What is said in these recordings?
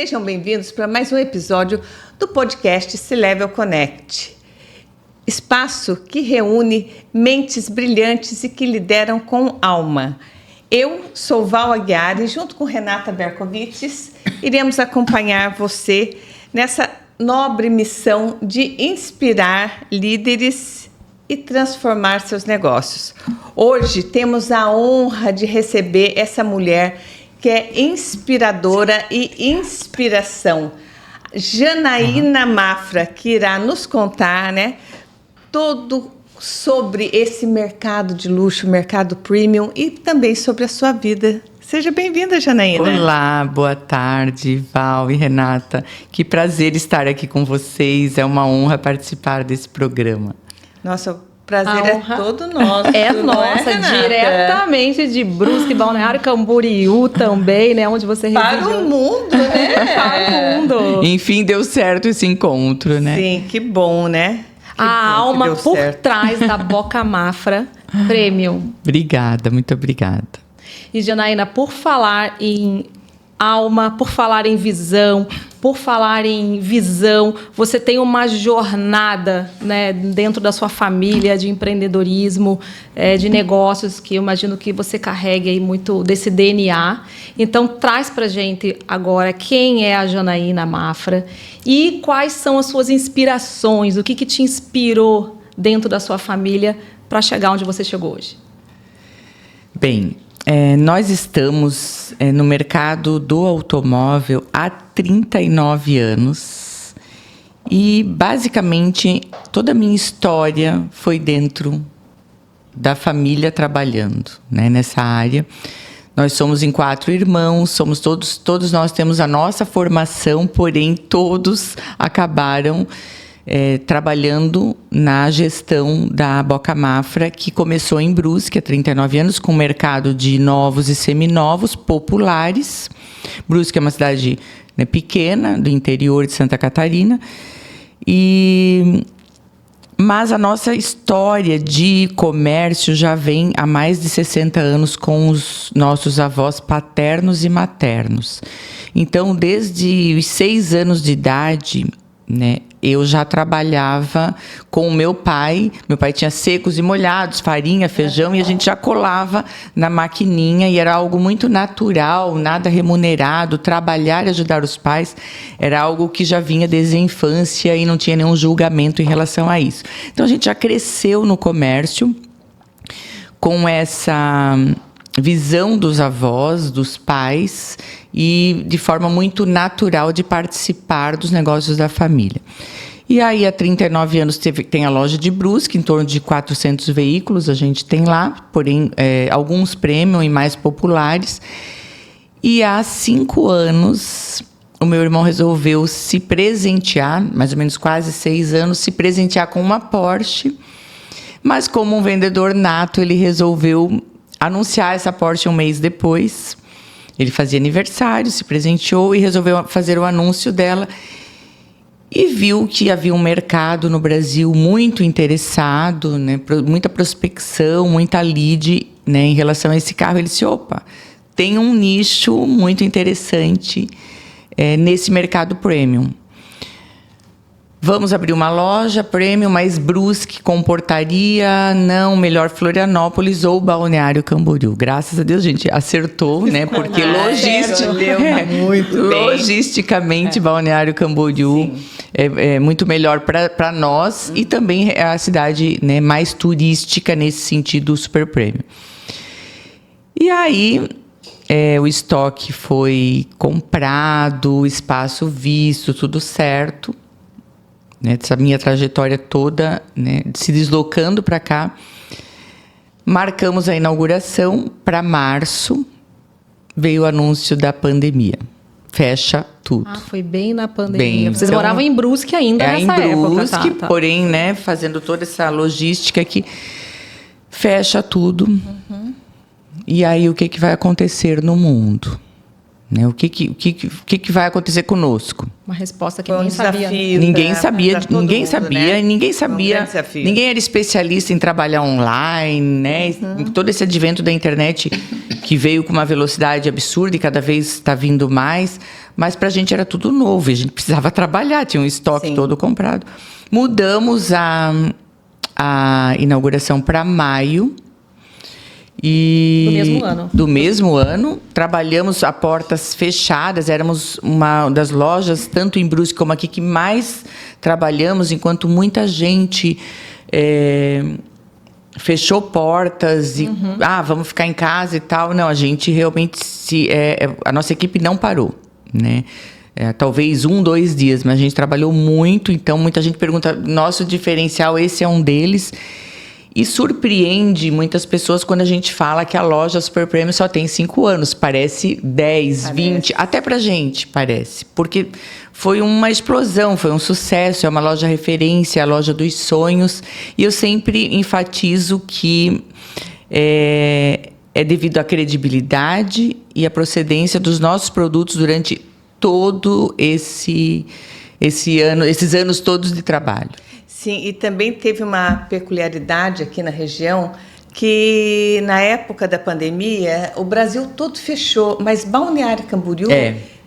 sejam bem-vindos para mais um episódio do podcast C-Level Connect. Espaço que reúne mentes brilhantes e que lideram com alma. Eu sou Val Aguiar e junto com Renata Berkovitz iremos acompanhar você nessa nobre missão de inspirar líderes e transformar seus negócios. Hoje temos a honra de receber essa mulher que é inspiradora e inspiração. Janaína Mafra, que irá nos contar, todo sobre esse mercado de luxo, mercado premium e também sobre a sua vida. Seja bem-vinda, Janaína. Olá, boa tarde, Val e Renata. Que prazer estar aqui com vocês. É uma honra participar desse programa. Nossa, o prazer é todo nosso. É nossa, diretamente de Brusque, Balneário Camboriú também, né? Onde você reside. Para o mundo, né? Para o mundo. Enfim, deu certo esse encontro, né? Sim, que bom, né? Que a bom alma por certo. trás da Boca Mafra Premium. Obrigada, muito obrigada. E, Janaína, por falar em alma, por falar em visão, você tem uma jornada, né, dentro da sua família de empreendedorismo, de negócios, que eu imagino que você carregue aí muito desse DNA. Então, traz pra gente agora quem é a Janaína Mafra e quais são as suas inspirações, o que te inspirou dentro da sua família para chegar onde você chegou hoje. Bem, nós estamos no mercado do automóvel há 39 anos e, basicamente, toda a minha história foi dentro da família trabalhando, né, nessa área. Nós somos em 4 irmãos, todos nós temos a nossa formação, porém todos acabaram trabalhando na gestão da Boca Mafra, que começou em Brusque há 39 anos, com o mercado de novos e seminovos populares. Brusque é uma cidade, né, pequena, do interior de Santa Catarina. Mas a nossa história de comércio já vem há mais de 60 anos com os nossos avós paternos e maternos. Então, desde os 6 anos de idade, né, eu já trabalhava com o meu pai. Meu pai tinha secos e molhados, farinha, feijão, e a gente já colava na maquininha, e era algo muito natural, nada remunerado. Trabalhar e ajudar os pais era algo que já vinha desde a infância e não tinha nenhum julgamento em relação a isso. Então, a gente já cresceu no comércio com essa visão dos avós, dos pais, e de forma muito natural de participar dos negócios da família. E aí, há 39 anos, tem a loja de Brusque, em torno de 400 veículos a gente tem lá, porém, alguns premium e mais populares. E há 5 anos, o meu irmão resolveu se presentear, mais ou menos quase 6 anos, se presentear com uma Porsche, mas como um vendedor nato, ele resolveu anunciar essa Porsche um mês depois. Ele fazia aniversário, se presenteou e resolveu fazer o anúncio dela. E viu que havia um mercado no Brasil muito interessado, né, muita prospecção, muita lead, né, em relação a esse carro. Ele disse, opa, tem um nicho muito interessante nesse mercado premium. Vamos abrir uma loja premium, mas Brusque comportaria, não, melhor Florianópolis ou Balneário Camboriú. Graças a Deus, a gente acertou, né? Porque logisticamente, Balneário Camboriú é muito melhor para nós e também é a cidade, né, mais turística nesse sentido, super premium. E aí, o estoque foi comprado, o espaço visto, tudo certo. Essa minha trajetória toda, né, se deslocando para cá. Marcamos a inauguração para março, veio o anúncio da pandemia. Fecha tudo. Foi bem na pandemia. Vocês moravam em Brusque ainda nessa época. Em Brusque, porém, né, fazendo toda essa logística aqui, fecha tudo. Uhum. E aí, o que vai acontecer no mundo? Né? O que vai acontecer conosco? Uma resposta que ninguém sabia. Ninguém sabia, né? Ninguém era especialista em trabalhar online, né? Uhum. Todo esse advento da internet que veio com uma velocidade absurda e cada vez está vindo mais. mas para a gente era tudo novo, e a gente precisava trabalhar, tinha um estoque Sim. todo comprado. Mudamos a inauguração para maio. E Do mesmo ano. Do mesmo ano. Trabalhamos a portas fechadas, éramos uma das lojas, tanto em Brusque como aqui, que mais trabalhamos, enquanto muita gente fechou portas e vamos ficar em casa e tal. Não, a gente realmente a nossa equipe não parou, né? Talvez 2 dias, mas a gente trabalhou muito, então muita gente pergunta, nosso diferencial, esse é um deles. E surpreende muitas pessoas quando a gente fala que a loja Super Premium só tem 5 anos. Parece 10, 20, até pra gente parece. Porque foi uma explosão, foi um sucesso, é uma loja referência, a loja dos sonhos. E eu sempre enfatizo que é devido à credibilidade e à procedência dos nossos produtos durante todo esses anos todos de trabalho. Sim, e também teve uma peculiaridade aqui na região, que na época da pandemia, o Brasil todo fechou, mas Balneário Camboriú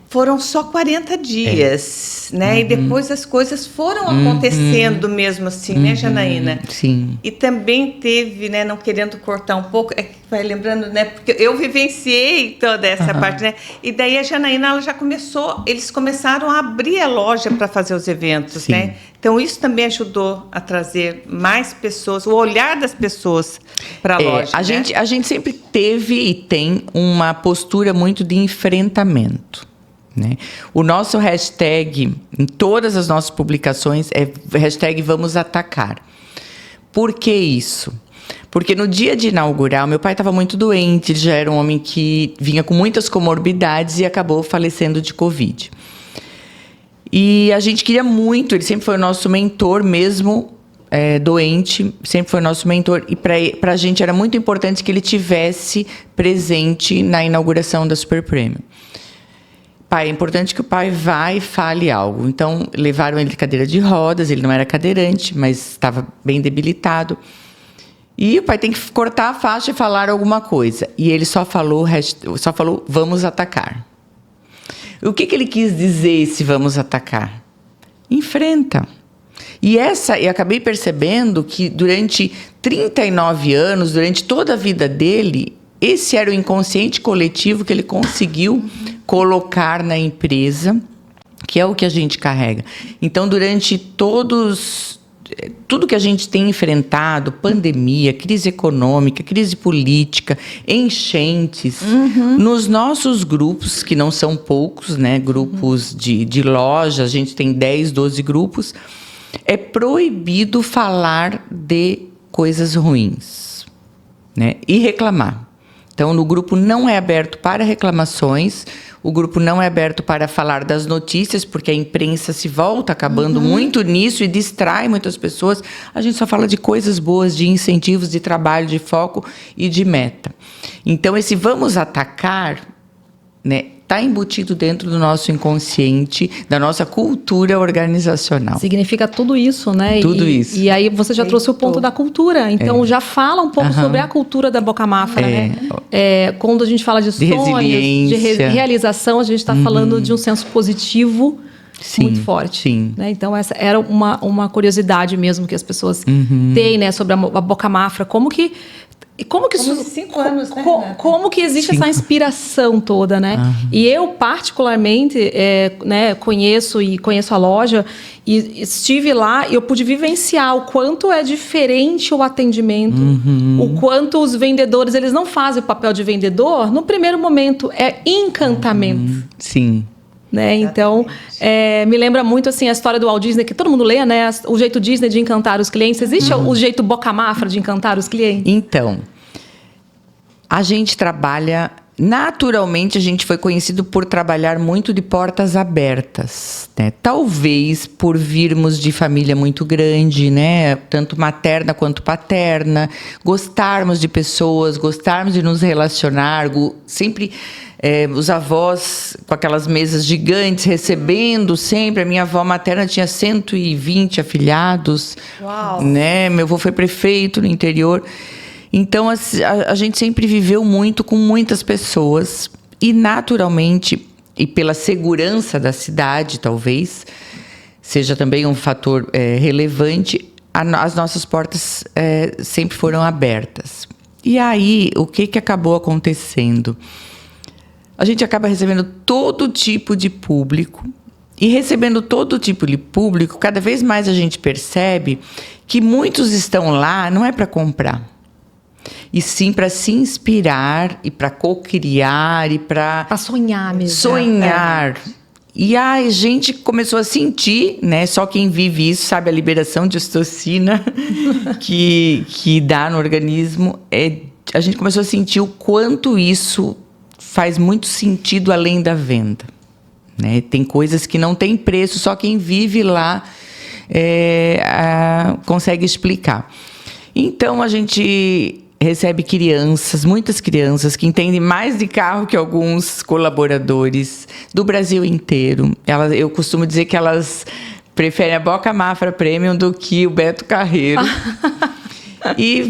foram só 40 dias, né? E depois as coisas foram acontecendo mesmo assim, né, Janaína? Sim. E também teve, né, não querendo cortar um pouco, vai lembrando, né, porque eu vivenciei toda essa parte, né? E daí a Janaína, eles começaram a abrir a loja para fazer os eventos, né? Então isso também ajudou a trazer mais pessoas, o olhar das pessoas para a loja. A gente sempre teve e tem uma postura muito de enfrentamento, né? O nosso hashtag em todas as nossas publicações é hashtag Vamos Atacar. Por que isso? Porque no dia de inaugurar, meu pai estava muito doente, ele já era um homem que vinha com muitas comorbidades e acabou falecendo de Covid. E a gente queria muito, ele sempre foi o nosso mentor, mesmo doente, sempre foi o nosso mentor. E para a gente era muito importante que ele tivesse presente na inauguração da Super Premium. Pai, é importante que o pai vá e fale algo. Então, levaram ele de cadeira de rodas, ele não era cadeirante, mas estava bem debilitado. E o pai tem que cortar a faixa e falar alguma coisa. E ele só falou vamos atacar. O que ele quis dizer esse vamos atacar? Enfrenta. E eu acabei percebendo que durante 39 anos, durante toda a vida dele, esse era o inconsciente coletivo que ele conseguiu colocar na empresa, que é o que a gente carrega. Então, durante tudo que a gente tem enfrentado, pandemia, crise econômica, crise política, enchentes, nos nossos grupos, que não são poucos, né, grupos de loja, a gente tem 10, 12 grupos, é proibido falar de coisas ruins, né, e reclamar. Então, no grupo não é aberto para reclamações, o grupo não é aberto para falar das notícias, porque a imprensa se volta acabando muito nisso e distrai muitas pessoas. A gente só fala de coisas boas, de incentivos, de trabalho, de foco e de meta. Então, esse vamos atacar, né, está embutido dentro do nosso inconsciente, da nossa cultura organizacional. Significa tudo isso, né? Tudo isso. E aí você já trouxe o ponto da cultura. Então, já fala um pouco sobre a cultura da Boca Mafra, né? Quando a gente fala de sonhos, de realização, a gente está falando de um senso positivo muito forte. Sim. Né? Então, essa era uma curiosidade mesmo que as pessoas têm, né? Sobre a Boca Mafra. Como que 5 anos, né? Como que existe essa inspiração toda, né? E eu, particularmente, conheço a loja e estive lá e eu pude vivenciar o quanto é diferente o atendimento, o quanto os vendedores, eles não fazem o papel de vendedor. No primeiro momento, é encantamento. Sim. Né? Então, me lembra muito assim, a história do Walt Disney, que todo mundo lê, né? O jeito Disney de encantar os clientes. Existe o jeito Boca Mafra de encantar os clientes? Então, a gente trabalha... Naturalmente, a gente foi conhecido por trabalhar muito de portas abertas, né? Talvez por virmos de família muito grande, né? Tanto materna quanto paterna. Gostarmos de pessoas, gostarmos de nos relacionar. Sempre... os avós com aquelas mesas gigantes, recebendo sempre. A minha avó materna tinha 120 afilhados. Uau. Né? Meu avô foi prefeito no interior. Então, a gente sempre viveu muito com muitas pessoas. E, naturalmente, e pela segurança da cidade, talvez, seja também um fator relevante, as nossas portas sempre foram abertas. E aí, o que acabou acontecendo? A gente acaba recebendo todo tipo de público, e recebendo todo tipo de público, cada vez mais a gente percebe que muitos estão lá não é para comprar, e sim para se inspirar, e para co-criar, e para sonhar mesmo. Sonhar. E a gente começou a sentir, né? Só quem vive isso sabe a liberação de ocitocina que dá no organismo. A gente começou a sentir o quanto isso faz muito sentido além da venda, né? Tem coisas que não tem preço, só quem vive lá consegue explicar. Então, a gente recebe crianças, muitas crianças, que entendem mais de carro que alguns colaboradores do Brasil inteiro. Eu costumo dizer que elas preferem a Boca Mafra Premium do que o Beto Carreiro. E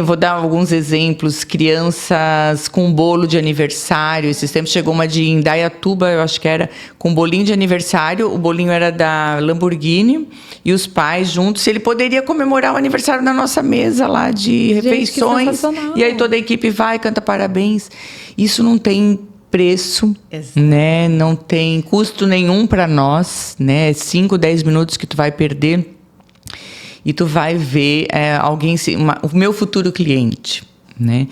vou dar alguns exemplos, crianças com bolo de aniversário. Esses tempos chegou uma de Indaiatuba, eu acho que era, com bolinho de aniversário. O bolinho era da Lamborghini e os pais juntos. Ele poderia comemorar o aniversário na nossa mesa lá de refeições. E aí toda a equipe vai, canta parabéns. Isso não tem preço, né? Não tem custo nenhum para nós, né? 5, 10 minutos que tu vai perder. E tu vai ver o meu futuro cliente, né?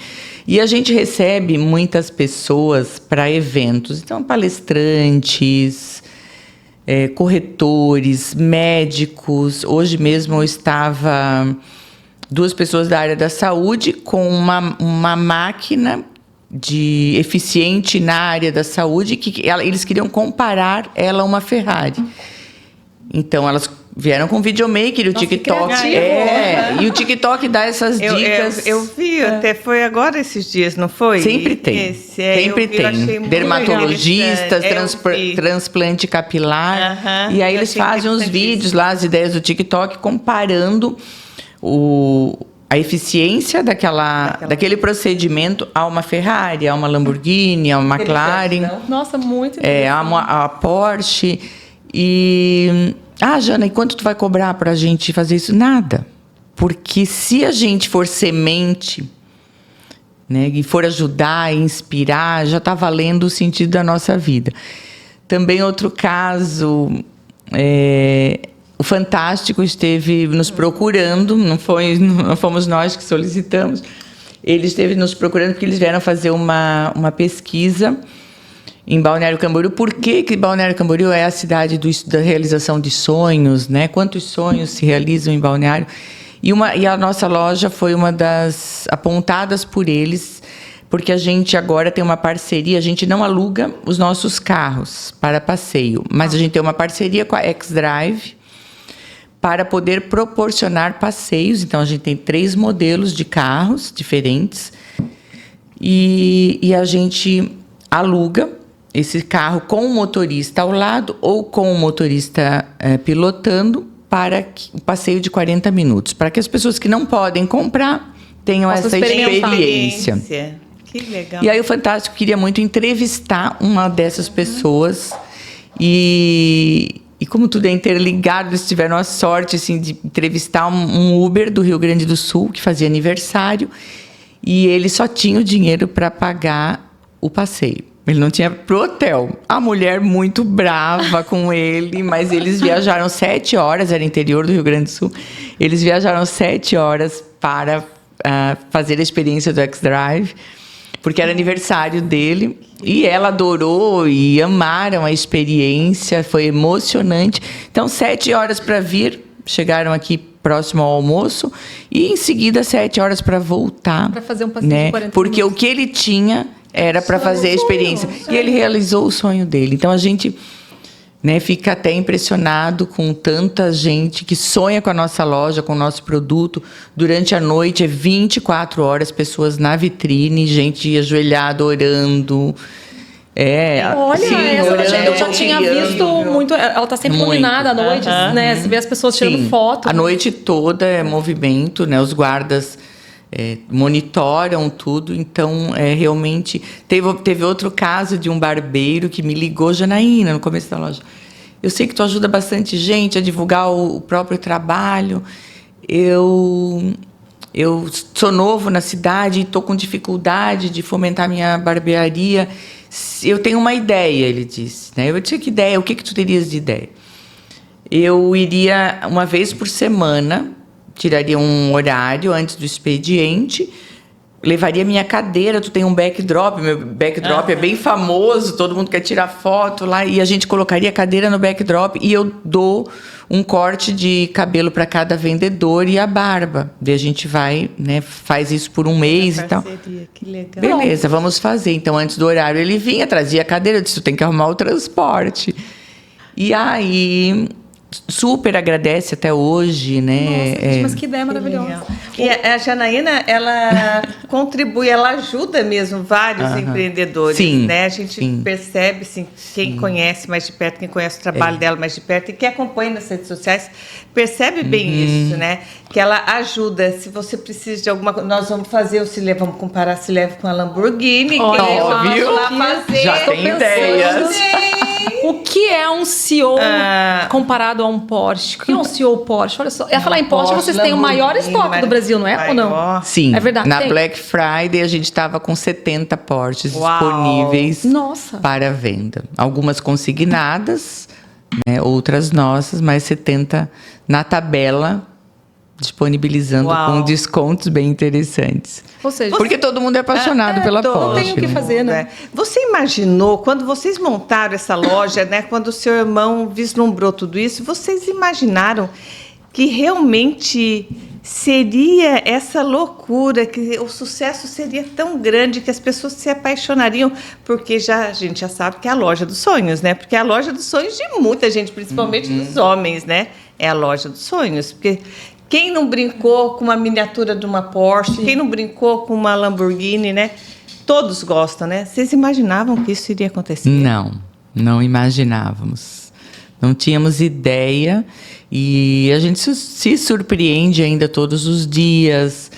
E a gente recebe muitas pessoas para eventos. Então, palestrantes, corretores, médicos. Hoje mesmo eu estava 2 pessoas da área da saúde com uma máquina eficiente na área da saúde que eles queriam comparar ela a uma Ferrari. Então, elas vieram com o videomaker e o TikTok. E o TikTok dá essas dicas. Eu vi, até foi agora esses dias, não foi? Sempre tem. Sempre tem. Dermatologistas, transplante capilar. E aí eles fazem os vídeos lá, as ideias do TikTok, comparando a eficiência daquele procedimento a uma Ferrari, a uma Lamborghini, a uma McLaren. Nossa, muito interessante. A Porsche. Jana, e quanto tu vai cobrar para a gente fazer isso? Nada. Porque se a gente for semente, né, e for ajudar, inspirar, já está valendo o sentido da nossa vida. Também outro caso, o Fantástico esteve nos procurando, não fomos nós que solicitamos, ele esteve nos procurando porque eles vieram fazer uma pesquisa em Balneário Camboriú. Por que Balneário Camboriú é a cidade da realização de sonhos, né? Quantos sonhos se realizam em Balneário? E a nossa loja foi uma das apontadas por eles, porque a gente agora tem uma parceria, a gente não aluga os nossos carros para passeio, mas a gente tem uma parceria com a X-Drive para poder proporcionar passeios. Então, a gente tem 3 modelos de carros diferentes e a gente aluga esse carro com o motorista ao lado ou com o motorista pilotando para o passeio de 40 minutos, para que as pessoas que não podem comprar tenham essa experiência. Que legal. E aí o Fantástico queria muito entrevistar uma dessas pessoas e como tudo é interligado, eles tiveram a sorte assim, de entrevistar um Uber do Rio Grande do Sul, que fazia aniversário, e ele só tinha o dinheiro para pagar o passeio. Ele não tinha pro hotel. A mulher muito brava com ele, mas eles viajaram 7 horas, era interior do Rio Grande do Sul, eles viajaram 7 horas para fazer a experiência do X-Drive, porque era aniversário dele, e ela adorou e amaram a experiência, foi emocionante. Então, 7 horas para vir, chegaram aqui próximo ao almoço, e em seguida 7 horas para voltar. Para fazer um passeio de 40 porque minutos. O que ele tinha era para fazer a experiência. E ele realizou o sonho dele. Então, a gente fica até impressionado com tanta gente que sonha com a nossa loja, com o nosso produto. Durante a noite, 24 horas, pessoas na vitrine, gente ajoelhada, orando. Olha, orando, eu já tinha visto muito. Ela está sempre iluminada à noite, né? Você vê as pessoas tirando foto. A noite toda é movimento, né? Os guardas monitoram tudo. Então, realmente... Teve outro caso de um barbeiro que me ligou, Janaína, no começo da loja. Eu sei que tu ajuda bastante gente a divulgar o próprio trabalho. Eu sou novo na cidade e estou com dificuldade de fomentar minha barbearia. Eu tenho uma ideia, ele disse. Né? Eu tinha que ideia? O que tu terias de ideia? Eu iria uma vez por semana, tiraria um horário antes do expediente, levaria minha cadeira. Tu tem um backdrop, meu backdrop é bem famoso, todo mundo quer tirar foto lá, e a gente colocaria a cadeira no backdrop e eu dou um corte de cabelo para cada vendedor e a barba. Daí a gente vai, né, faz isso por um mês e tal. Que legal. Beleza, vamos fazer. Então, antes do horário, ele vinha, trazia a cadeira, eu disse, tu tem que arrumar o transporte. E aí... super agradece até hoje, né? Nossa, gente, mas que ideia maravilhosa. E a Janaína, ela contribui, ela ajuda mesmo vários empreendedores, sim, né? A gente percebe, assim, quem conhece mais de perto, quem conhece o trabalho dela mais de perto e quem acompanha nas redes sociais, percebe bem isso, né? Que ela ajuda. Se você precisa de alguma coisa, nós vamos fazer vamos comparar a Sileve com a Lamborghini. Óbvio. Lá fazer. Já tem ideias. O que é um CEO comparado a um Porsche? O que é um CEO Porsche? Olha só. Eu ia falar em Porsche, vocês têm o maior estoque do Brasil, não é? Ou não? Sim. É verdade. Na Black Friday, a gente estava com 70 Porsches disponíveis para venda. Algumas consignadas, né, outras nossas, mas 70 na tabela, disponibilizando com descontos bem interessantes. Ou seja, porque todo mundo é apaixonado pela Porsche. Não tem o que fazer, né? Você imaginou, quando vocês montaram essa loja, né, quando o seu irmão vislumbrou tudo isso, vocês imaginaram que realmente seria essa loucura, que o sucesso seria tão grande que as pessoas se apaixonariam, porque a gente já sabe que é a loja dos sonhos, né? Porque é a loja dos sonhos de muita gente, principalmente dos homens, né? É a loja dos sonhos, porque quem não brincou com uma miniatura de uma Porsche, quem não brincou com uma Lamborghini, né? Todos gostam, né? Vocês imaginavam que isso iria acontecer? Não imaginávamos. Não tínhamos ideia e a gente se surpreende ainda todos os dias,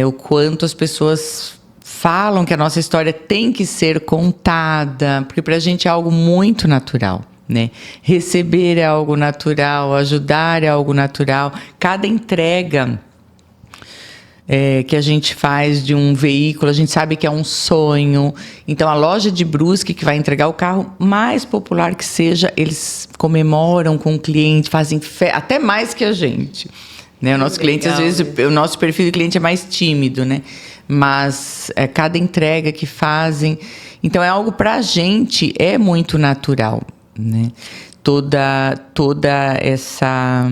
o quanto as pessoas falam que a nossa história tem que ser contada, porque para a gente é algo muito natural. Né? Receber é algo natural, ajudar é algo natural. Cada entrega que a gente faz de um veículo, a gente sabe que é um sonho. Então, a loja de Brusque, que vai entregar o carro mais popular que seja, eles comemoram com o cliente, fazem até mais que a gente. Né? O nosso cliente, às vezes, o nosso perfil de cliente é mais tímido, né? Mas cada entrega que fazem... Então, é algo para a gente, é muito natural. Né? Toda essa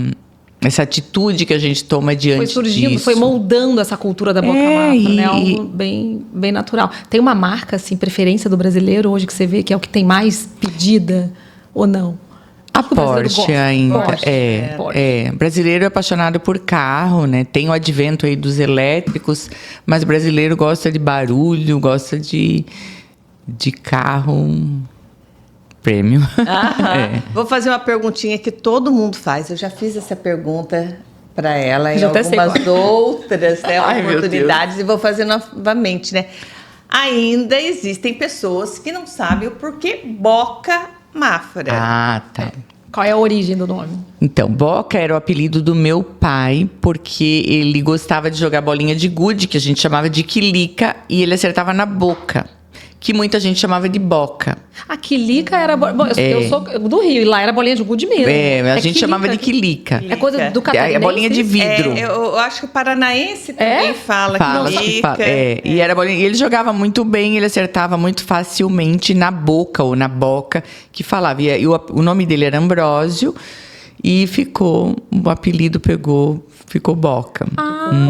atitude que a gente toma diante disso. Foi surgindo, foi moldando essa cultura da boca mata, né? Algo bem natural. Tem uma marca, assim, preferência do brasileiro hoje que você vê que é o que tem mais pedida ou não? A Porsche ainda. Porsche. Brasileiro é apaixonado por carro, né? Tem o advento aí dos elétricos, mas brasileiro gosta de barulho, gosta de carro... prêmio. Vou fazer uma perguntinha que todo mundo faz. Eu já fiz essa pergunta para ela e algumas outras, né, oportunidades, e vou fazer novamente, né? Ainda existem pessoas que não sabem o porquê Boca Mafra. Tá. Qual é a origem do nome? Então, Boca era o apelido do meu pai, porque ele gostava de jogar bolinha de gude, que a gente chamava de quilica, e ele acertava na boca, que muita gente chamava de boca. A quilica era... Eu sou do Rio, e lá era bolinha de gude mesmo. A gente chamava de quilica. É coisa do catarinense. É bolinha de vidro. Eu acho que o paranaense também fala quilica. E era bolinha. E ele jogava muito bem, ele acertava muito facilmente na boca ou na boca, que falava. E o nome dele era Ambrósio, e o apelido ficou Boca.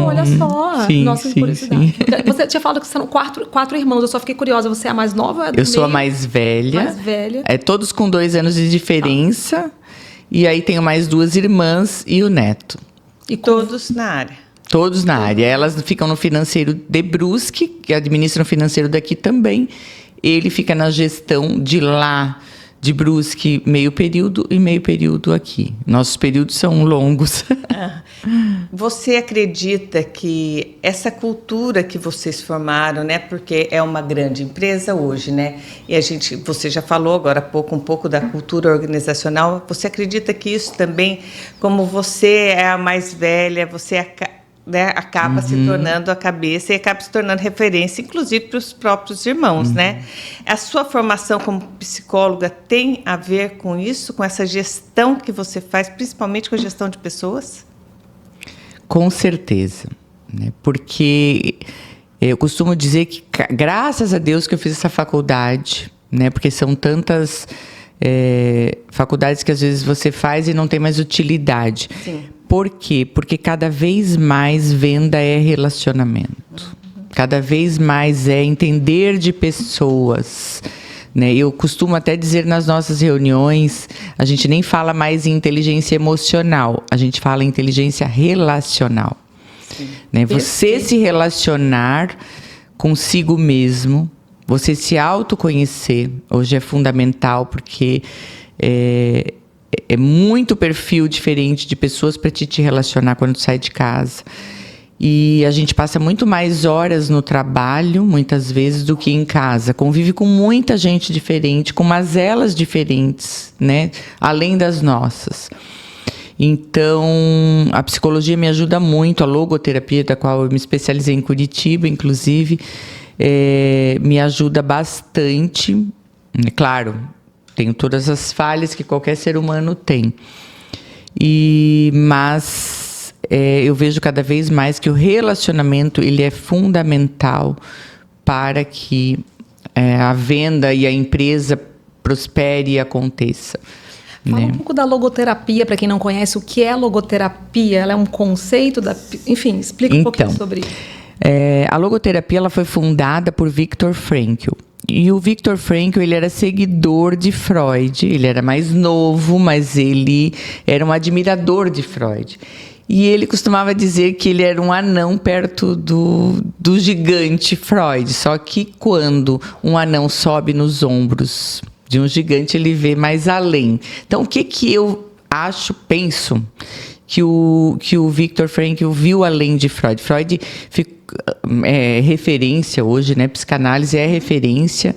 Olha só. Sim, nossa, curiosidade. Você tinha falado que são quatro irmãos, eu só fiquei curiosa. Você é a mais nova? Eu sou a mais velha. Mais velha. Todos com 2 anos de diferença. E aí tenho mais 2 irmãs e o neto. E todos na área? Todos na área. Elas ficam no financeiro de Brusque, que administram o financeiro daqui também. Ele fica na gestão de lá, de Brusque, meio período e meio período aqui. Nossos períodos são longos. Você acredita que essa cultura que vocês formaram, né, porque é uma grande empresa hoje, né, e você já falou agora há pouco um pouco da cultura organizacional, você acredita que isso também, como você é a mais velha, você acaba se tornando a cabeça e acaba se tornando referência, inclusive para os próprios irmãos, né? A sua formação como psicóloga tem a ver com isso, com essa gestão que você faz, principalmente com a gestão de pessoas? Com certeza, né? Porque eu costumo dizer que, graças a Deus que eu fiz essa faculdade, né? Porque são tantas faculdades que às vezes você faz e não tem mais utilidade. Sim. Por quê? Porque cada vez mais venda é relacionamento. Cada vez mais é entender de pessoas. Né? Eu costumo até dizer nas nossas reuniões, a gente nem fala mais em inteligência emocional, a gente fala em inteligência relacional. Né? Você se relacionar consigo mesmo, você se autoconhecer, hoje é fundamental, porque é muito perfil diferente de pessoas para te relacionar quando tu sai de casa. E a gente passa muito mais horas no trabalho, muitas vezes, do que em casa. Convive com muita gente diferente, com mazelas diferentes, né? Além das nossas. Então, a psicologia me ajuda muito, a logoterapia, da qual eu me especializei em Curitiba, inclusive, me ajuda bastante. Claro, tenho todas as falhas que qualquer ser humano tem. Mas eu vejo cada vez mais que o relacionamento ele é fundamental para que a venda e a empresa prospere e aconteça. Fala um pouco da logoterapia, para quem não conhece, o que é logoterapia? Ela é um conceito Enfim, explica um pouquinho sobre isso. A logoterapia ela foi fundada por Viktor Frankl. E o Viktor Frankl, ele era seguidor de Freud, ele era mais novo, mas ele era um admirador de Freud. E ele costumava dizer que ele era um anão perto do gigante Freud, só que quando um anão sobe nos ombros de um gigante, ele vê mais além. Então, o que eu penso que o Viktor Frankl viu além de Freud? Freud é referência hoje, né? Psicanálise é referência.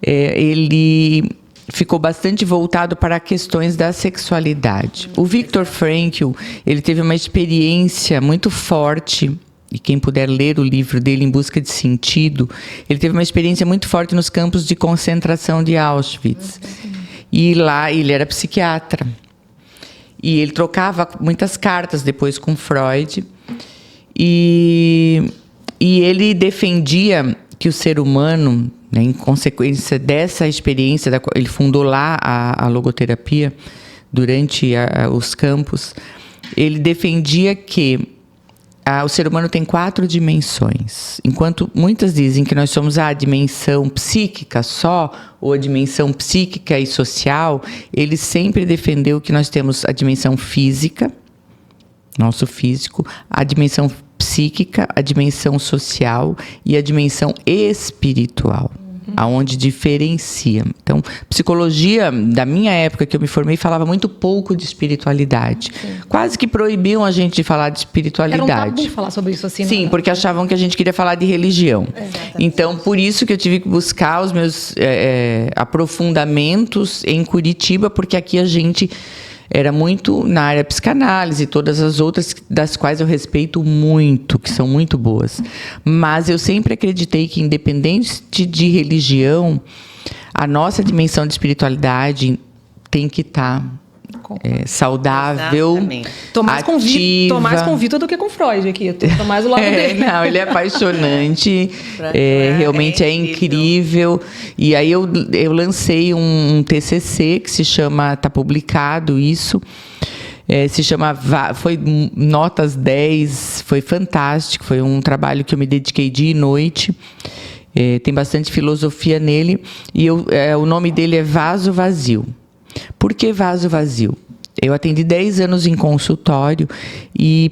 Ele ficou bastante voltado para questões da sexualidade. O Viktor Frankl, ele teve uma experiência muito forte, e quem puder ler o livro dele, Em Busca de Sentido, ele teve uma experiência muito forte nos campos de concentração de Auschwitz. E lá ele era psiquiatra. E ele trocava muitas cartas depois com Freud. E ele defendia que o ser humano, né, em consequência dessa experiência, ele fundou lá a logoterapia durante os campos, ele defendia que o ser humano tem 4 dimensões. Enquanto muitas dizem que nós somos a dimensão psíquica só, ou a dimensão psíquica e social, ele sempre defendeu que nós temos a dimensão física, nosso físico, a dimensão psíquica, a dimensão social e a dimensão espiritual, aonde diferencia. Então, psicologia, da minha época que eu me formei, falava muito pouco de espiritualidade. Sim. Quase que proibiam a gente de falar de espiritualidade. Era um tabu falar sobre isso assim. Sim, porque achavam que a gente queria falar de religião. Exatamente. Então, por isso que eu tive que buscar os meus aprofundamentos em Curitiba, porque aqui a gente era muito na área psicanálise e todas as outras das quais eu respeito muito, que são muito boas. Mas eu sempre acreditei que, independente de religião, a nossa dimensão de espiritualidade tem que estar saudável, tô mais com Vitor do que com Freud aqui. Tô mais do lado dele. Não, ele é apaixonante, realmente é incrível. E aí eu lancei um TCC que se chama, está publicado isso, se chama, foi notas 10, foi fantástico, foi um trabalho que eu me dediquei dia e noite. Tem bastante filosofia nele, e o nome dele é Vaso Vazio. Por que vaso vazio? Eu atendi 10 anos em consultório e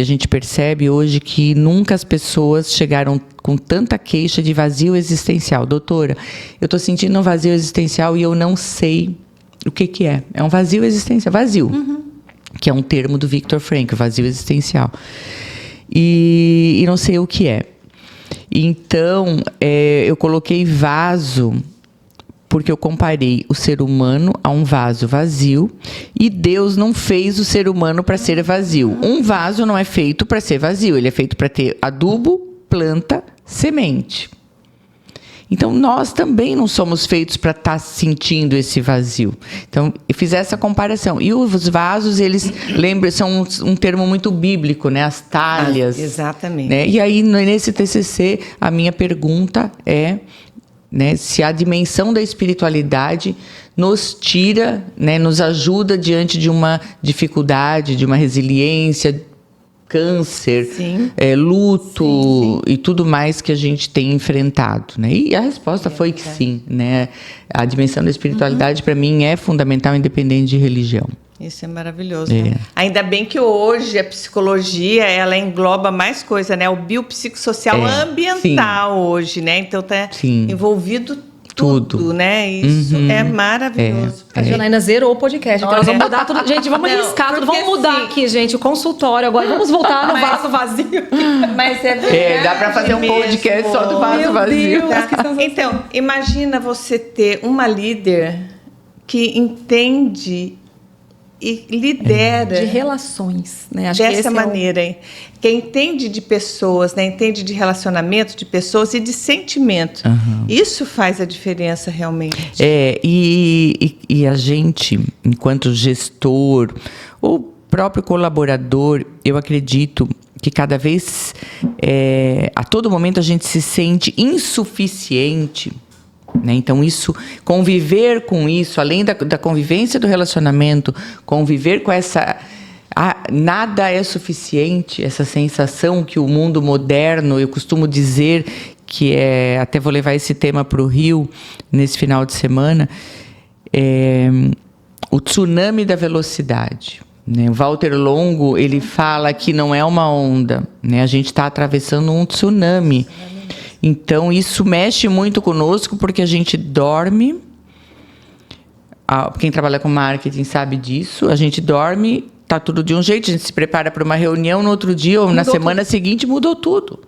a gente percebe hoje que nunca as pessoas chegaram com tanta queixa de vazio existencial. Doutora, eu estou sentindo um vazio existencial e eu não sei o que é. É um vazio existencial, vazio, que é um termo do Viktor Frankl, vazio existencial. E não sei o que é. Então, eu coloquei vaso porque eu comparei o ser humano a um vaso vazio e Deus não fez o ser humano para ser vazio. Um vaso não é feito para ser vazio, ele é feito para ter adubo, planta, semente. Então, nós também não somos feitos para estar sentindo esse vazio. Então, eu fiz essa comparação. E os vasos, eles são um termo muito bíblico, né? As talhas. Exatamente. Né? E aí, nesse TCC, a minha pergunta é, né, se a dimensão da espiritualidade nos tira, né, nos ajuda diante de uma dificuldade, de uma resiliência, câncer, luto e tudo mais que a gente tem enfrentado, né? E a resposta foi que sim, né? A dimensão da espiritualidade para mim é fundamental, independente de religião. Isso é maravilhoso. Né? Ainda bem que hoje a psicologia ela engloba mais coisa, né? O biopsicossocial ambiental hoje, né? Então tá envolvido tudo, né? Isso é maravilhoso. A Janaína zerou o podcast. Então nós vamos mudar tudo. Gente, vamos arriscar tudo. Vamos mudar aqui, gente, o consultório agora. Vamos voltar no vaso vazio. Mas é verdade. Dá para fazer um podcast só do vaso vazio. Então, imagina você ter uma líder que entende e lidera de relações, né? Acho dessa maneira, que entende de pessoas, né? Entende de relacionamento de pessoas e de sentimento. Isso faz a diferença realmente. E a gente, enquanto gestor ou próprio colaborador, eu acredito que cada vez, a todo momento, a gente se sente insuficiente. Né? Então, conviver com isso, além da convivência do relacionamento, conviver com essa... nada é suficiente, essa sensação que o mundo moderno, eu costumo dizer que até vou levar esse tema para o Rio nesse final de semana, o tsunami da velocidade. Né? O Walter Longo, ele fala que não é uma onda, né? A gente está atravessando um tsunami. Então, isso mexe muito conosco, porque a gente dorme. Quem trabalha com marketing sabe disso. A gente dorme, está tudo de um jeito, a gente se prepara para uma reunião, no outro dia ou na semana seguinte mudou tudo.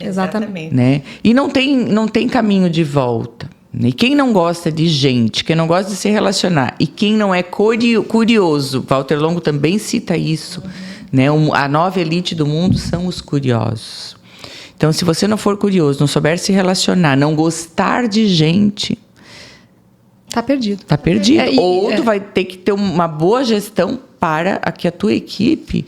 Exatamente. Né? E não tem caminho de volta. E quem não gosta de gente, quem não gosta de se relacionar, e quem não é curioso, Walter Longo também cita isso, né? A nova elite do mundo são os curiosos. Então, se você não for curioso, não souber se relacionar, não gostar de gente... Tá perdido. Tá perdido. Ou tu vai ter que ter uma boa gestão para que a tua equipe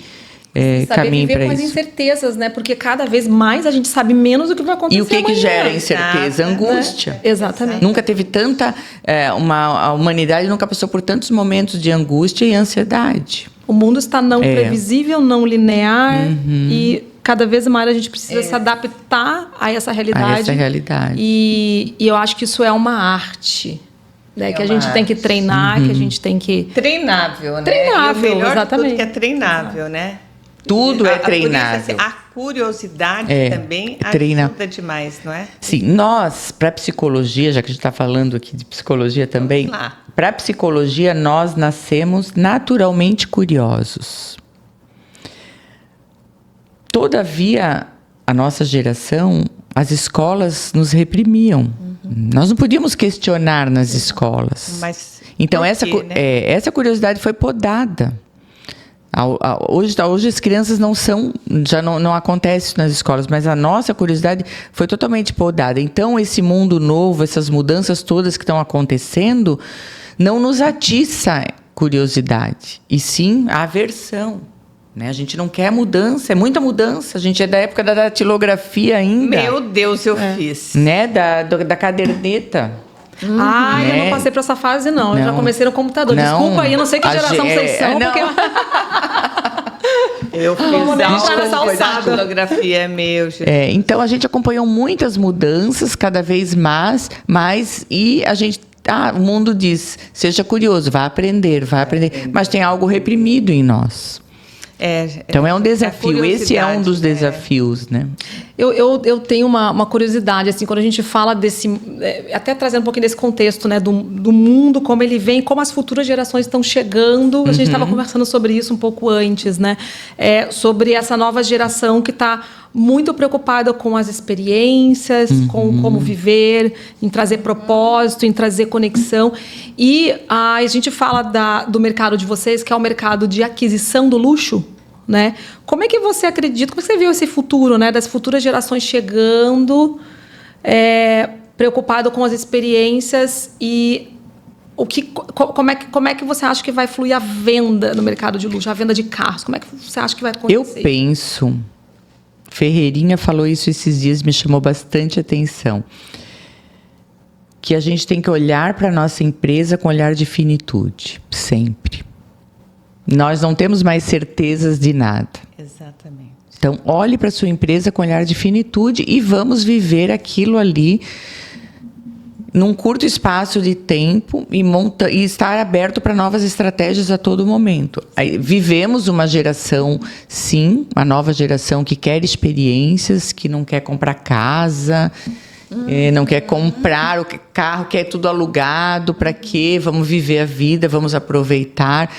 caminhe para isso. Saber viver com as incertezas, né? Porque cada vez mais a gente sabe menos do que vai acontecer. E o que gera incerteza? Angústia. Né? Exatamente. Nunca teve tanta... a humanidade nunca passou por tantos momentos de angústia e ansiedade. O mundo está não previsível, não linear e... Cada vez mais a gente precisa se adaptar a essa realidade. E eu acho que isso é uma arte. Né? Que a gente tem que treinar, que a gente tem que... Treinável, né? Treinável, e o melhor exatamente. Tudo que é treinável, né? Tudo é treinável. A curiosidade também ajuda demais, não é? Sim, nós, para a psicologia, já que a gente está falando aqui de psicologia também, para a psicologia nós nascemos naturalmente curiosos. Todavia, a nossa geração, as escolas nos reprimiam. Nós não podíamos questionar nas escolas. Mas então, essa curiosidade foi podada. Hoje as crianças já não acontece isso nas escolas, mas a nossa curiosidade foi totalmente podada. Então, esse mundo novo, essas mudanças todas que estão acontecendo, não nos atiça curiosidade, e sim a aversão. Né? A gente não quer mudança, é muita mudança. A gente é da época da datilografia ainda. Meu Deus, eu fiz. Né? Da caderneta. Eu não passei por essa fase, não. Eu já comecei no computador. Desculpa aí, eu não sei que geração vocês são. Porque... eu fiz a datilografia, meu Jesus. Então, a gente acompanhou muitas mudanças, cada vez mais, e a gente o mundo diz, seja curioso, vai aprender, mas tem algo reprimido em nós. Então é um desafio, esse é um dos desafios, né? Eu tenho uma curiosidade, assim, quando a gente fala desse, até trazendo um pouquinho desse contexto, né, do mundo, como ele vem, como as futuras gerações estão chegando, a gente estava conversando sobre isso um pouco antes, né, sobre essa nova geração que está muito preocupada com as experiências, com como viver, em trazer propósito, em trazer conexão. E a gente fala do mercado de vocês, que é o mercado de aquisição do luxo, né? Como é que você acredita, como é que você viu esse futuro, né, das futuras gerações chegando, preocupado com as experiências e como é que você acha que vai fluir a venda no mercado de luxo, a venda de carros? Como é que você acha que vai acontecer? Eu penso, Ferreirinha falou isso esses dias, me chamou bastante atenção, que a gente tem que olhar para a nossa empresa com olhar de finitude, sempre. Nós não temos mais certezas de nada. Exatamente. Então, olhe para a sua empresa com olhar de finitude e vamos viver aquilo ali num curto espaço de tempo e estar aberto para novas estratégias a todo momento. Aí, vivemos uma geração, sim, uma nova geração que quer experiências, que não quer comprar casa, não quer comprar o carro, quer tudo alugado, para quê? Vamos viver a vida, vamos aproveitar.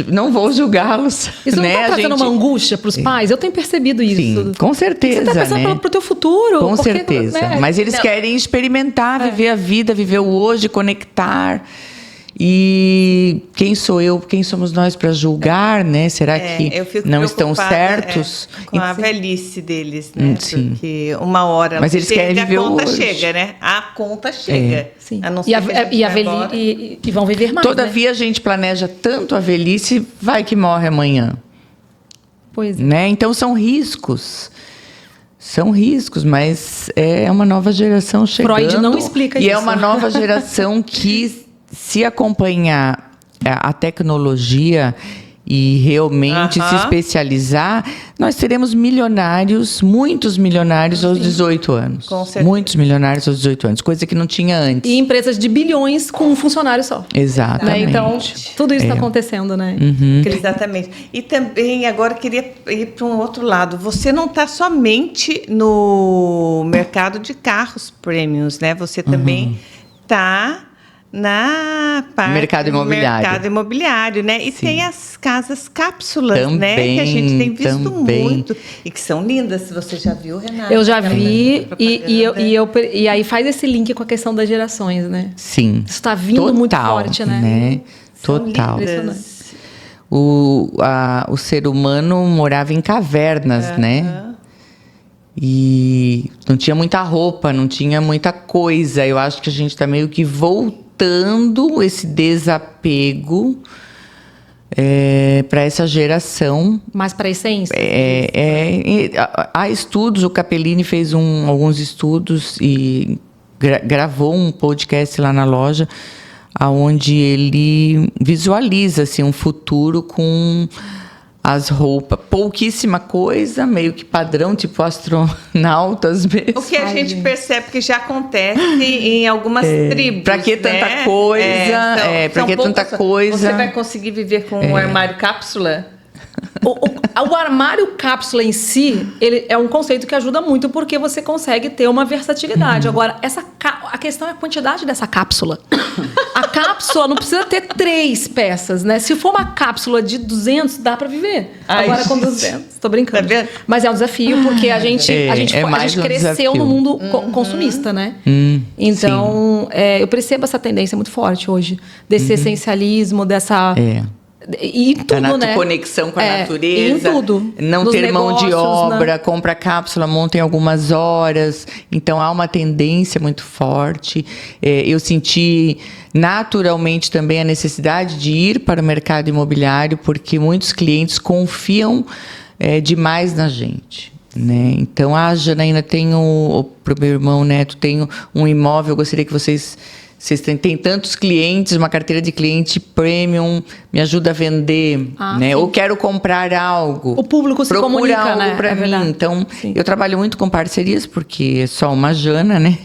Não vou julgá-los. Isso não está trazendo uma angústia para os pais? Eu tenho percebido isso. Sim, com certeza. Você está pensando para o teu futuro. Com certeza. Né? Mas eles querem experimentar, viver a vida, viver o hoje, conectar. E quem sou eu, quem somos nós para julgar, né? Será que não estão certos? Com a velhice deles, né? Sim. Porque uma hora mas eles querem viver a conta hoje. chega, né? A conta chega. Sim. A não ser e vão viver mais. Todavia, a gente planeja tanto a velhice, vai que morre amanhã. Pois é. Né? Então, são riscos. São riscos, mas é uma nova geração chegando. Freud não explica isso. E é uma nova geração que, se acompanhar a tecnologia e realmente se especializar, nós teremos milionários, muitos milionários aos 18 anos. Com certeza. Muitos milionários aos 18 anos, coisa que não tinha antes. E empresas de bilhões com um funcionário só. Exatamente. Né? Então, tudo isso está acontecendo, né? Exatamente. E também, agora, queria ir para um outro lado. Você não está somente no mercado de carros premiums, né? Você também está na parte mercado imobiliário, né? E tem as casas cápsulas, também, né? Que a gente tem visto muito e que são lindas. Você já viu, Renata? Eu já vi e aí faz esse link com a questão das gerações, né? Sim. Isso está vindo muito forte, né? Total. O ser humano morava em cavernas, né? E não tinha muita roupa, não tinha muita coisa. Eu acho que a gente está meio que voltando esse desapego para essa geração. Mais para a essência? Há estudos, o Capellini fez alguns estudos e gravou um podcast lá na loja, onde ele visualiza assim, um futuro com as roupas, pouquíssima coisa, meio que padrão, tipo astronautas mesmo. O que a gente percebe que já acontece em algumas tribos. Pra que tanta coisa? Pra que tanta coisa? Você vai conseguir viver com um armário cápsula? O armário cápsula em si, ele é um conceito que ajuda muito porque você consegue ter uma versatilidade. Agora, a questão é a quantidade dessa cápsula. A cápsula não precisa ter 3 peças, né? Se for uma cápsula de 200, dá para viver. Agora com 200, tô brincando. Tá, mas é um desafio porque a gente cresceu no mundo consumista, né? Então, eu percebo essa tendência muito forte hoje desse essencialismo, dessa E em tudo, né? Conexão com a natureza. Em tudo. Não Nos ter negócios, mão de obra, né? compra cápsula, monta em algumas horas. Então, há uma tendência muito forte. Eu senti naturalmente também a necessidade de ir para o mercado imobiliário, porque muitos clientes confiam demais na gente. Né? Então, Janaína, tenho, para o meu irmão Neto, tenho um imóvel, eu gostaria que vocês têm tantos clientes, uma carteira de cliente premium, me ajuda a vender, né? Ou quero comprar algo. O público se comunica, algo né? para mim. Então, eu trabalho muito com parcerias, porque é só uma Jana, né?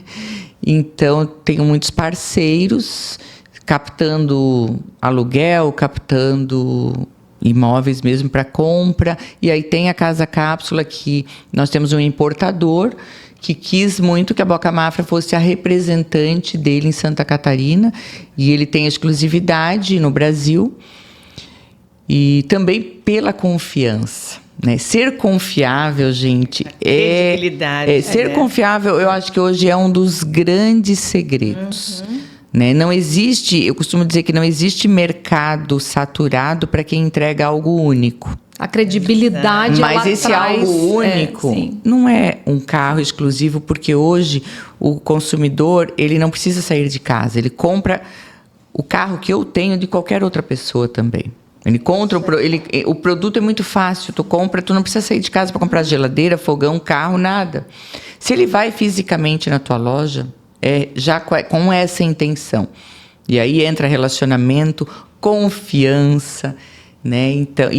Então, tenho muitos parceiros captando aluguel, captando imóveis mesmo para compra. E aí tem a Casa Cápsula, que nós temos um importador que quis muito que a Boca Mafra fosse a representante dele em Santa Catarina. E ele tem exclusividade no Brasil. E também pela confiança. Né? Ser confiável, gente, ser confiável, eu acho que hoje é um dos grandes segredos. Né? Não existe, eu costumo dizer que não existe mercado saturado para quem entrega algo único. A credibilidade, mas esse traz, algo único não é um carro exclusivo, porque hoje o consumidor ele não precisa sair de casa, ele compra o carro que eu tenho de qualquer outra pessoa também. Ele compra o produto é muito fácil, tu não precisa sair de casa para comprar geladeira, fogão, carro, nada. Se ele vai fisicamente na tua loja, já com essa intenção. E aí entra relacionamento, confiança, né? Então,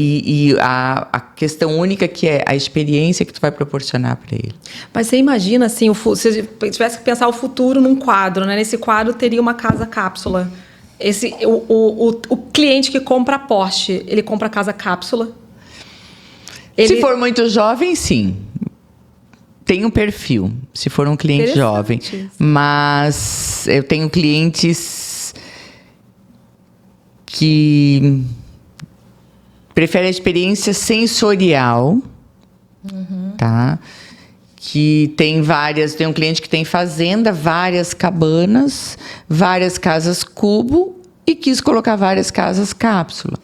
a questão única que é a experiência que tu vai proporcionar para ele. Mas você imagina assim, se você tivesse que pensar o futuro num quadro, né? Nesse quadro teria uma casa cápsula. O cliente que compra a Porsche, ele compra a casa cápsula? Se for muito jovem, sim. Tem um perfil, se for um cliente jovem. Mas eu tenho clientes que preferem a experiência sensorial, tá? Que tem um cliente que tem fazenda, várias cabanas, várias casas cubo e quis colocar várias casas cápsula.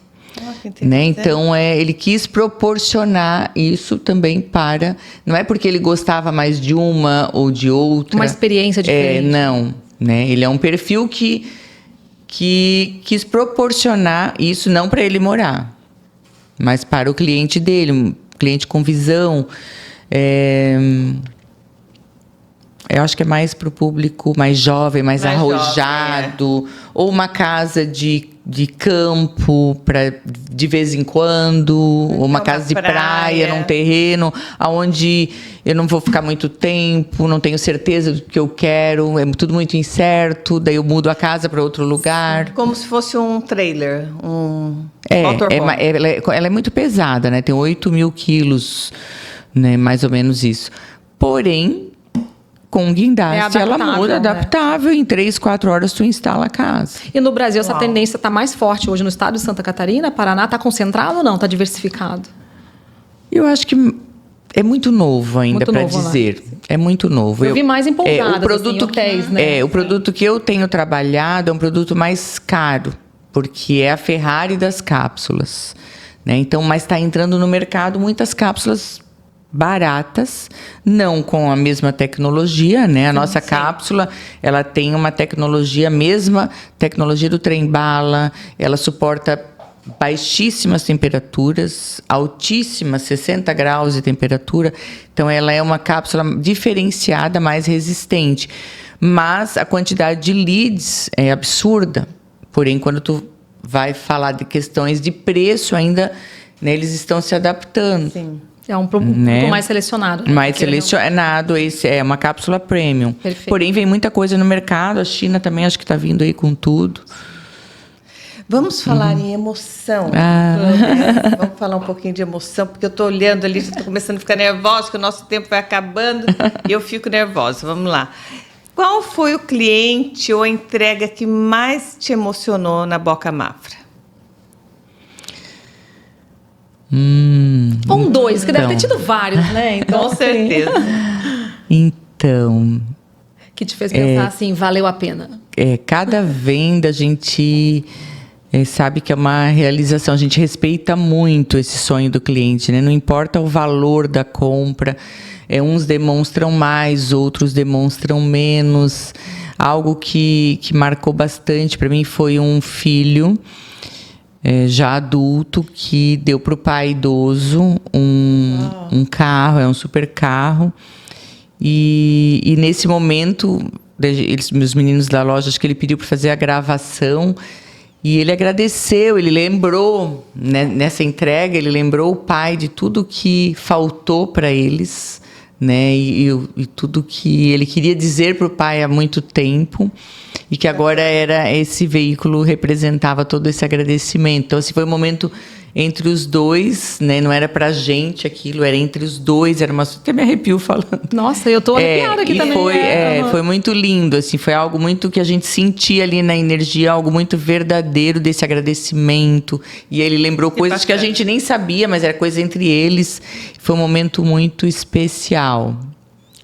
Né? Então, ele quis proporcionar isso também para... Não é porque ele gostava mais de uma ou de outra. Uma experiência diferente. Não. Né? Ele é um perfil que quis proporcionar isso não para ele morar, mas para o cliente dele, um cliente com visão. Eu acho que é mais para o público mais jovem, mais arrojado, ou uma casa de campo de vez em quando, ou uma casa de praia num terreno, onde eu não vou ficar muito tempo, não tenho certeza do que eu quero, é tudo muito incerto, daí eu mudo a casa para outro lugar. Sim, como se fosse um trailer, ela é muito pesada, né? Tem 8.000 quilos, né? Mais ou menos isso. Porém, com guindaste, ela muda, adaptável. Em 3-4 horas, tu instala a casa. E no Brasil, essa tendência está mais forte hoje no estado de Santa Catarina? Paraná está concentrado ou não? Está diversificado? Eu acho que é muito novo ainda para dizer. Lá. É muito novo. Eu vi mais em pousadas, o produto hotéis, né? O produto que eu tenho trabalhado é um produto mais caro, porque é a Ferrari das cápsulas. Né? Então, mas está entrando no mercado muitas cápsulas baratas, não com a mesma tecnologia, né? A nossa cápsula, ela tem uma tecnologia, mesma tecnologia do trem-bala, ela suporta baixíssimas temperaturas, altíssimas, 60 graus de temperatura. Então, ela é uma cápsula diferenciada, mais resistente. Mas a quantidade de leads é absurda. Porém, quando tu vai falar de questões de preço ainda, né, eles estão se adaptando. Sim. É um produto mais selecionado. Né? Mais selecionado, esse é uma cápsula premium. Perfeito. Porém, vem muita coisa no mercado. A China também acho que está vindo aí com tudo. Vamos falar em emoção. Vamos falar um pouquinho de emoção, porque eu estou olhando ali, estou começando a ficar nervosa, que o nosso tempo vai acabando e eu fico nervosa. Vamos lá. Qual foi o cliente ou a entrega que mais te emocionou na Boca Mafra? Um dois, que deve ter tido vários, né? Então, com certeza. Então... Que te fez pensar assim, valeu a pena. Cada venda a gente sabe que é uma realização. A gente respeita muito esse sonho do cliente, né? Não importa o valor da compra. Uns demonstram mais, outros demonstram menos. Algo que marcou bastante para mim foi um filho... já adulto, que deu para o pai idoso um carro, um super carro. E nesse momento, meus meninos da loja, acho que ele pediu para fazer a gravação. E ele agradeceu, ele lembrou, né, nessa entrega, ele lembrou o pai de tudo que faltou para eles, né? E tudo que ele queria dizer para o pai há muito tempo, e que agora era esse veículo, representava todo esse agradecimento. Então, assim, foi um momento entre os dois, né? Não era pra gente aquilo, era entre os dois, era até me arrepio falando. Nossa, eu tô arrepiada aqui também. Foi muito lindo, assim, foi algo muito que a gente sentia ali na energia, algo muito verdadeiro desse agradecimento. E ele lembrou coisas que a gente nem sabia, mas era coisa entre eles. Foi um momento muito especial.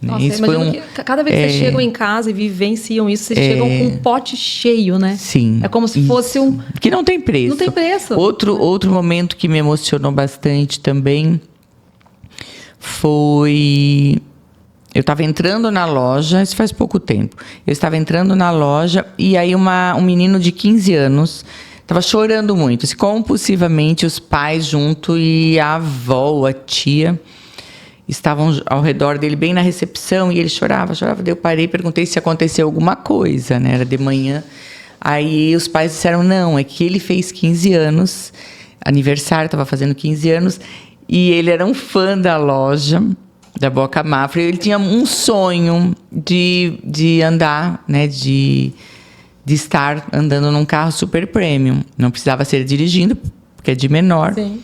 Nossa, isso imagino que cada vez que vocês chegam em casa e vivenciam isso, vocês chegam com um pote cheio, né? Sim. É como se fosse um... Que não tem preço. Não tem preço. Outro momento que me emocionou bastante também foi... Eu estava entrando na loja, isso faz pouco tempo. Eu estava entrando na loja e aí um menino de 15 anos estava chorando muito, assim, compulsivamente, os pais junto e a avó, a tia... estavam ao redor dele, bem na recepção, e ele chorava. Daí eu parei e perguntei se aconteceu alguma coisa, né? Era de manhã. Aí os pais disseram, não, é que ele fez 15 anos, aniversário, estava fazendo 15 anos, e ele era um fã da loja, da Boca Mafra, e ele tinha um sonho de andar, né? De estar andando num carro super premium. Não precisava ser dirigindo, porque é de menor. Sim.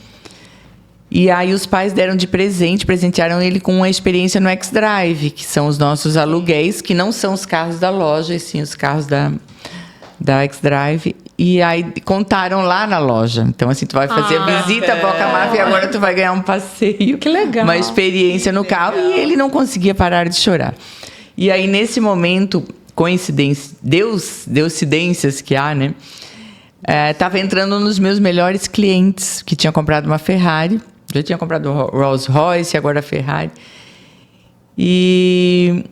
E aí os pais deram de presente, presentearam ele com uma experiência no X-Drive, que são os nossos aluguéis, que não são os carros da loja, e sim os carros da X-Drive. E aí contaram lá na loja. Então, assim, tu vai fazer a visita à Boca Mafra e agora tu vai ganhar um passeio. Que legal. Uma experiência no carro. E ele não conseguia parar de chorar. E aí, nesse momento, coincidência, Deucidências que há, né? Estava entrando nos meus melhores clientes, que tinha comprado uma Ferrari. Já tinha comprado Rolls Royce, agora a Ferrari. E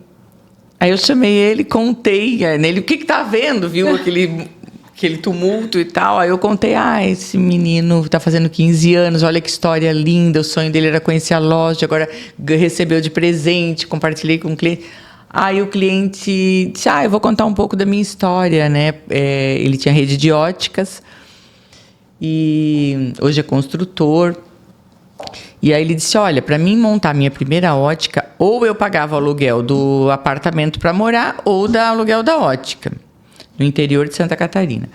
aí eu chamei ele, contei nele o que tá vendo, viu? Aquele tumulto e tal. Aí eu contei, esse menino tá fazendo 15 anos, olha que história linda, o sonho dele era conhecer a loja, agora recebeu de presente, compartilhei com o cliente. Aí o cliente disse, eu vou contar um pouco da minha história, né? Ele tinha rede de óticas e hoje é construtor. E aí ele disse, olha, para mim montar minha primeira ótica, ou eu pagava o aluguel do apartamento para morar, ou da aluguel da ótica, no interior de Santa Catarina.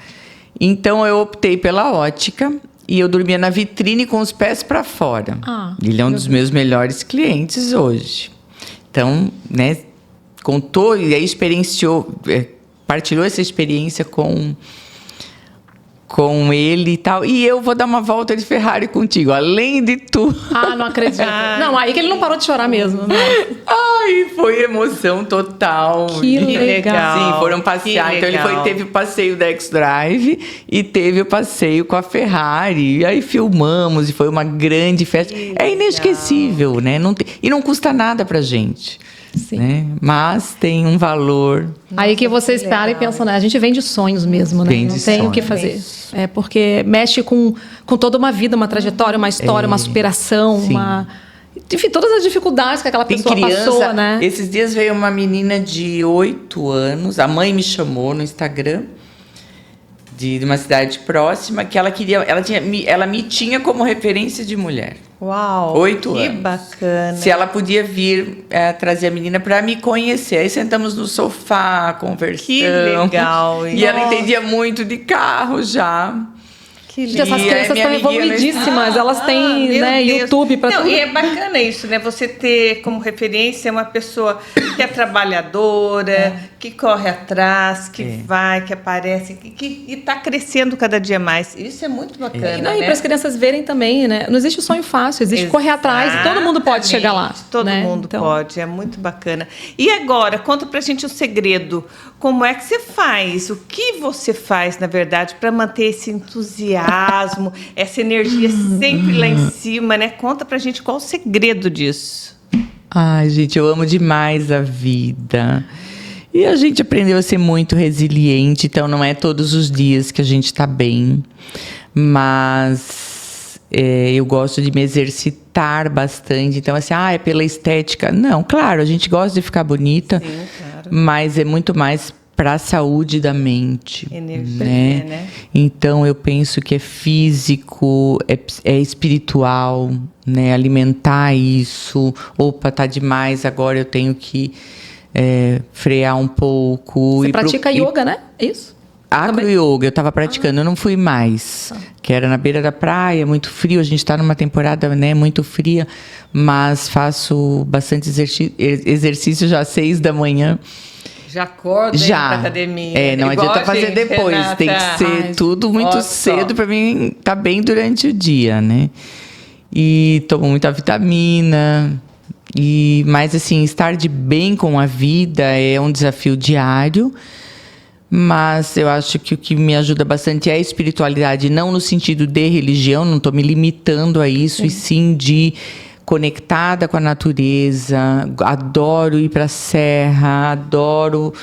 Então eu optei pela ótica e eu dormia na vitrine com os pés para fora. Ele é um dos meus melhores clientes hoje. Então, né, contou e aí experienciou, partilhou essa experiência com ele e tal. E eu vou dar uma volta de Ferrari contigo, além de tudo. Não acredito. Não, aí que ele não parou de chorar mesmo. Né? Foi emoção total. Que legal. Sim, foram passear. Então ele teve o passeio da X-Drive e teve o passeio com a Ferrari. E aí filmamos e foi uma grande festa. É inesquecível, né? E não custa nada pra gente. Sim. Né? Mas tem um valor. Aí que vocês param e pensam, né? A gente vende sonhos mesmo, né? Não tem o que fazer. Porque mexe com toda uma vida, uma trajetória, uma história, uma superação, enfim, todas as dificuldades que aquela pessoa passou, né? Esses dias veio uma menina de 8 anos, a mãe me chamou no Instagram, de uma cidade próxima, que ela me tinha como referência de mulher. Uau! 8 anos. Que bacana. Se ela podia vir trazer a menina para me conhecer. Aí sentamos no sofá, conversamos. Que legal. E ela entendia muito de carro já. Gente, essas crianças estão evoluidíssimas, elas têm, né, YouTube para tudo. E é bacana isso, né? Você ter como referência uma pessoa que é trabalhadora, que corre atrás, que vai, que aparece, que está crescendo cada dia mais. Isso é muito bacana, né? E para as crianças verem também, né? Não existe sonho fácil, existe correr atrás e todo mundo pode chegar lá. Todo mundo pode, é muito bacana. E agora, conta pra gente o segredo. Como é que você faz? O que você faz, na verdade, para manter esse entusiasmo, essa energia sempre lá em cima, né? Conta pra gente qual o segredo disso. Ai, gente, eu amo demais a vida. E a gente aprendeu a ser muito resiliente, então não é todos os dias que a gente tá bem. Mas eu gosto de me exercitar bastante. Então, assim, é pela estética. Não, claro, a gente gosta de ficar bonita. Sim, claro. Mas é muito mais para a saúde da mente. Energia, né? Então, eu penso que é físico, é espiritual, né? Alimentar isso. Opa, tá demais, agora eu tenho que frear um pouco. Você pratica yoga, né? É isso? Agro-yoga, eu estava praticando, eu não fui mais. Que era na beira da praia, muito frio. A gente está numa temporada, né, muito fria. Mas faço bastante exercício já às 6 da manhã. Já acorda Já. pra academia. Não Igual adianta a fazer gente, depois. Renata. Tem que ser tudo muito cedo para mim estar bem durante o dia, né? E tomo muita vitamina. Mas assim, estar de bem com a vida é um desafio diário. Mas eu acho que o que me ajuda bastante é a espiritualidade, não no sentido de religião, não estou me limitando a isso, e sim de conectada com a natureza. Adoro ir para a serra, adoro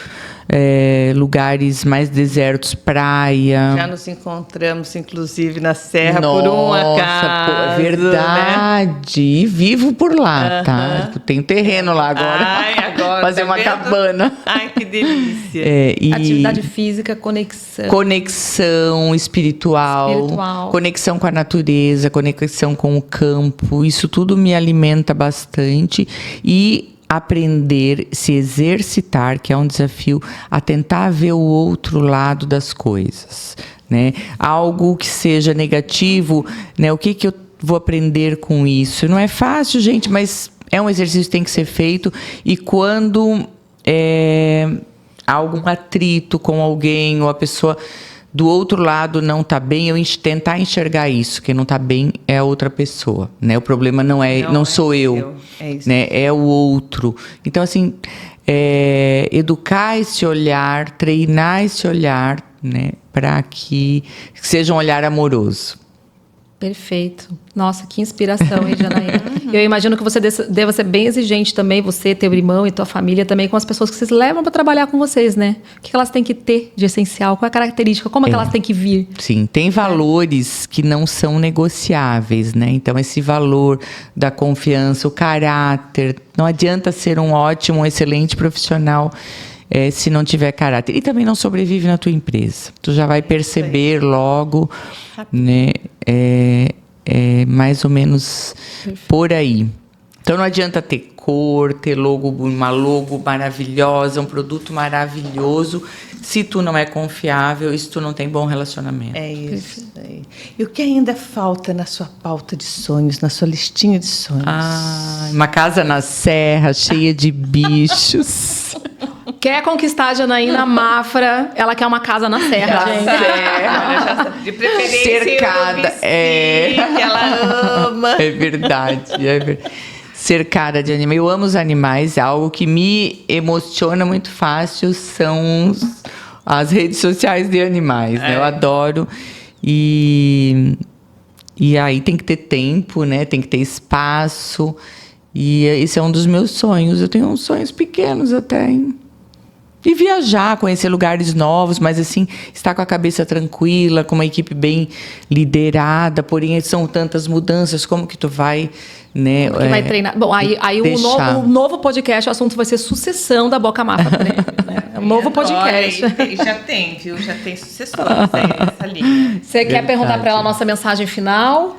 lugares mais desertos, praia. Já nos encontramos, inclusive, na serra, por um acaso. Verdade. Né? E vivo por lá, tá? Tenho terreno lá agora. Ai, agora fazer tá uma vendo? Cabana. Ai, que delícia. Atividade física, conexão. Conexão espiritual, conexão com a natureza, conexão com o campo. Isso tudo me alimenta bastante. E aprender, se exercitar, que é um desafio, a tentar ver o outro lado das coisas, né? Algo que seja negativo, né? O que eu vou aprender com isso? Não é fácil, gente, mas é um exercício que tem que ser feito. E quando há algum atrito com alguém, ou a pessoa do outro lado não está bem, eu tentar enxergar isso. Quem não está bem é a outra pessoa, né? O problema não sou eu, né? É o outro. Então, assim, educar esse olhar, treinar esse olhar, né? Para que seja um olhar amoroso. Perfeito. Nossa, que inspiração, hein, Janaína? Eu imagino que você deva ser bem exigente também, você, teu irmão e tua família também, com as pessoas que vocês levam para trabalhar com vocês, né? O que elas têm que ter de essencial? Qual é a característica? Como é que elas têm que vir? Sim, tem valores que não são negociáveis, né? Então, esse valor da confiança, o caráter. Não adianta ser um ótimo, um excelente profissional se não tiver caráter. E também não sobrevive na tua empresa. Tu já vai perceber logo, né? Mais ou menos por aí. Então não adianta ter cor, ter uma logo maravilhosa, um produto maravilhoso, se tu não é confiável e se tu não tem bom relacionamento. É isso aí. E o que ainda falta na sua pauta de sonhos, na sua listinha de sonhos? Uma casa na serra, cheia de bichos. Quer conquistar a Janaína Mafra, ela quer uma casa na serra, gente. De preferência, cercada, que ela ama. É verdade. Cercada de animais. Eu amo os animais. Algo que me emociona muito fácil são as redes sociais de animais, né? Eu adoro. E aí tem que ter tempo, né? Tem que ter espaço. E esse é um dos meus sonhos. Eu tenho uns sonhos pequenos até, hein? E viajar, conhecer lugares novos, mas assim, estar com a cabeça tranquila, com uma equipe bem liderada, porém são tantas mudanças, como que tu vai, né? Como que vai treinar? Bom, aí o novo podcast, o assunto vai ser sucessão da Boca Mafra Prêmio, né? É um novo podcast. Já tem, viu? Já tem sucessores aí nessa linha. Você quer perguntar para ela a nossa mensagem final?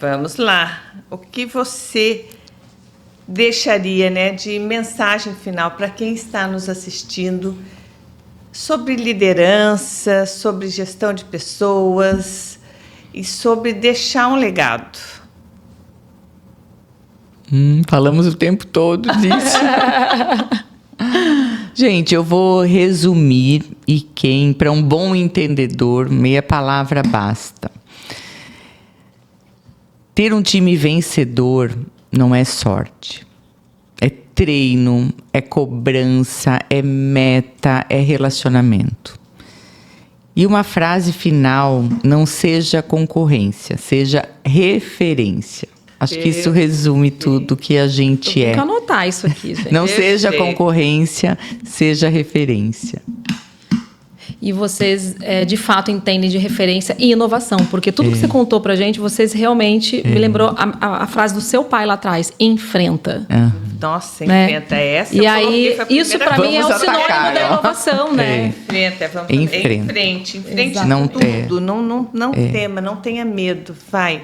Vamos lá. O que você deixaria, né, de mensagem final para quem está nos assistindo sobre liderança, sobre gestão de pessoas e sobre deixar um legado? Falamos o tempo todo disso. Gente, eu vou resumir e para um bom entendedor, meia palavra basta. Ter um time vencedor não é sorte. É treino, é cobrança, é meta, é relacionamento. E uma frase final: não seja concorrência, seja referência. Acho que isso resume tudo que a gente Tem que anotar isso aqui, gente. Não seja concorrência, seja referência. E vocês, de fato, entendem de referência e inovação. Porque tudo que você contou pra gente, vocês realmente... Me lembrou a frase do seu pai lá atrás. Enfrenta. Nossa, né? enfrenta essa. E aí, isso para mim é o Vamos sinônimo atacar, da ó. inovação, né? Enfrenta, vamos Enfrenta. em frente Exato. Não tudo. Não tema, não tenha medo. Vai.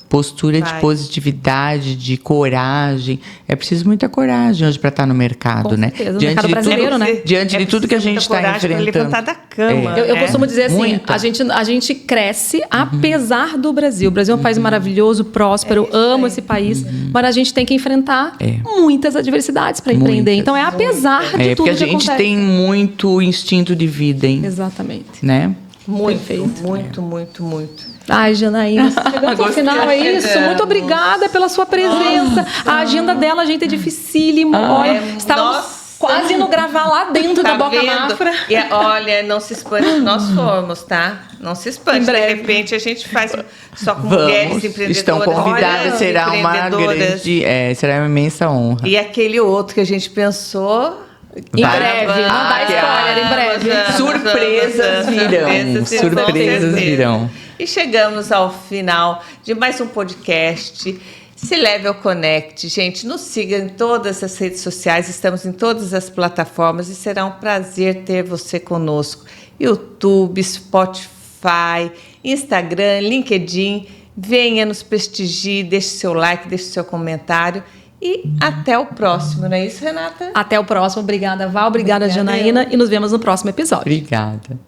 Postura de positividade, de coragem. É preciso muita coragem hoje para estar no mercado, Com né? certeza, no mercado brasileiro, né? Diante de tudo que a gente está enfrentando. Levantar da cama. Eu costumo dizer assim, Muita. a gente cresce apesar do Brasil. O Brasil é um país maravilhoso, próspero, eu amo esse país, mas a gente tem que enfrentar muitas adversidades para empreender. Então é apesar de tudo porque a que gente acontece. tem muito instinto de vida, hein? Exatamente. Né? Muito. Ai, Janaína, chegamos ao final, é isso. Muito obrigada pela sua presença. A agenda dela, gente, é dificílimo. Olha, estávamos quase indo gravar lá dentro da Boca Mafra. E, olha, não se espante, nós fomos, tá? Não se espante. Em breve. De repente a gente faz só com mulheres empreendedoras. Estão convidadas, Olha, será uma empreendedoras. grande, será uma imensa honra. E aquele outro que a gente pensou. Em breve, não dá spoiler, em breve. Surpresas virão. Surpresas virão. E chegamos ao final de mais um podcast. Se leve ao Connect. Gente, nos siga em todas as redes sociais. Estamos em todas as plataformas e será um prazer ter você conosco. YouTube, Spotify, Instagram, LinkedIn. Venha nos prestigiar, deixe seu like, deixe seu comentário. E até o próximo, não é isso, Renata? Até o próximo. Obrigada, Val. Obrigada, Janaína. E nos vemos no próximo episódio. Obrigada.